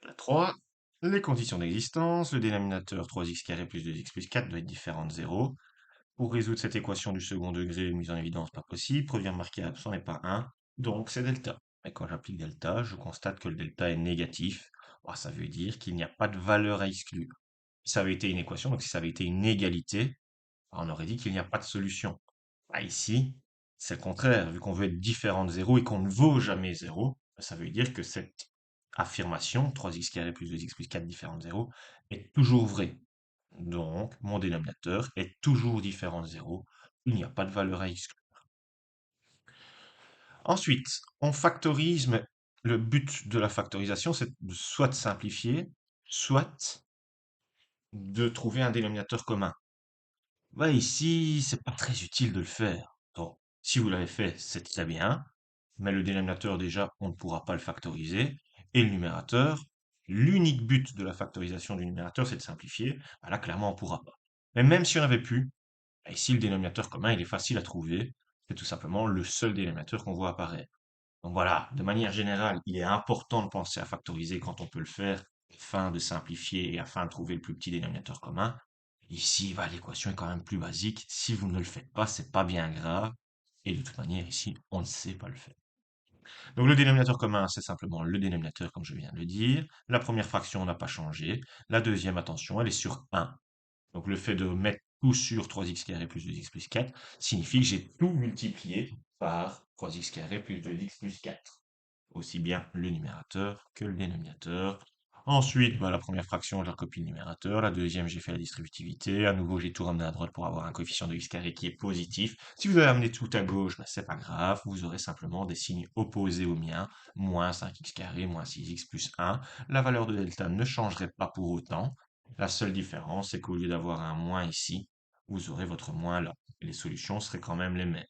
La 3. Les conditions d'existence. Le dénominateur 3x carré plus 2x plus 4 doit être différent de 0. Pour résoudre cette équation du second degré, mise en évidence pas possible, produit remarqué absent n'est pas 1, donc c'est delta. Et quand j'applique delta, je constate que le delta est négatif. Bah, ça veut dire qu'il n'y a pas de valeur à exclure. Si ça avait été une équation, donc si ça avait été une égalité, bah, on aurait dit qu'il n'y a pas de solution. Bah, ici, c'est le contraire. Vu qu'on veut être différent de 0 et qu'on ne vaut jamais 0, bah, ça veut dire que cette affirmation, 3x carré plus 2x plus 4 différent de 0, est toujours vraie. Donc, mon dénominateur est toujours différent de 0. Il n'y a pas de valeur à exclure. Ensuite, on factorise, mais le but de la factorisation, c'est soit de simplifier, soit de trouver un dénominateur commun. Bah, ici, c'est pas très utile de le faire. Donc, si vous l'avez fait, c'est très bien. Mais le dénominateur, déjà, on ne pourra pas le factoriser. Et le numérateur, l'unique but de la factorisation du numérateur, c'est de simplifier. Bah, là, clairement, on ne pourra pas. Mais même si on avait pu, bah, ici, le dénominateur commun, il est facile à trouver. C'est tout simplement le seul dénominateur qu'on voit apparaître. Donc voilà, de manière générale, il est important de penser à factoriser quand on peut le faire, afin de simplifier et afin de trouver le plus petit dénominateur commun. Ici, bah, l'équation est quand même plus basique. Si vous ne le faites pas, c'est pas bien grave. Et de toute manière, ici, on ne sait pas le faire. Donc le dénominateur commun, c'est simplement le dénominateur, comme je viens de le dire. La première fraction n'a pas changé. La deuxième, attention, elle est sur 1. Donc le fait de mettre tout sur 3x carré plus 2x plus 4 signifie que j'ai tout multiplié par 3x carré plus 2x plus 4. Aussi bien le numérateur que le dénominateur. Ensuite, bah, la première fraction, je recopie le numérateur. La deuxième, j'ai fait la distributivité. À nouveau, j'ai tout ramené à droite pour avoir un coefficient de x carré qui est positif. Si vous avez amené tout à gauche, bah, c'est pas grave. Vous aurez simplement des signes opposés aux miens. Moins 5x carré, moins 6x plus 1. La valeur de delta ne changerait pas pour autant. La seule différence, c'est qu'au lieu d'avoir un moins ici, vous aurez votre moins là. Et les solutions seraient quand même les mêmes.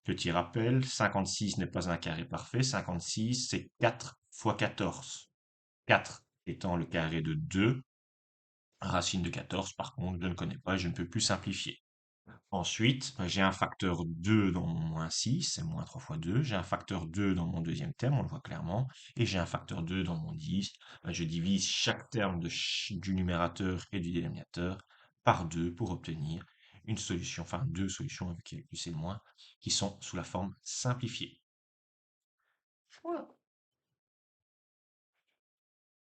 Petit rappel, 56 n'est pas un carré parfait. 56, c'est 4 fois 14. 4 étant le carré de 2. Racine de 14, par contre, je ne connais pas et je ne peux plus simplifier. Ensuite, j'ai un facteur 2 dans mon moins 6, c'est moins 3 fois 2. J'ai un facteur 2 dans mon deuxième terme, on le voit clairement. Et j'ai un facteur 2 dans mon 10. Je divise chaque terme du numérateur et du dénominateur par 2 pour obtenir une solution, enfin deux solutions avec le plus et le moins, qui sont sous la forme simplifiée. Voilà.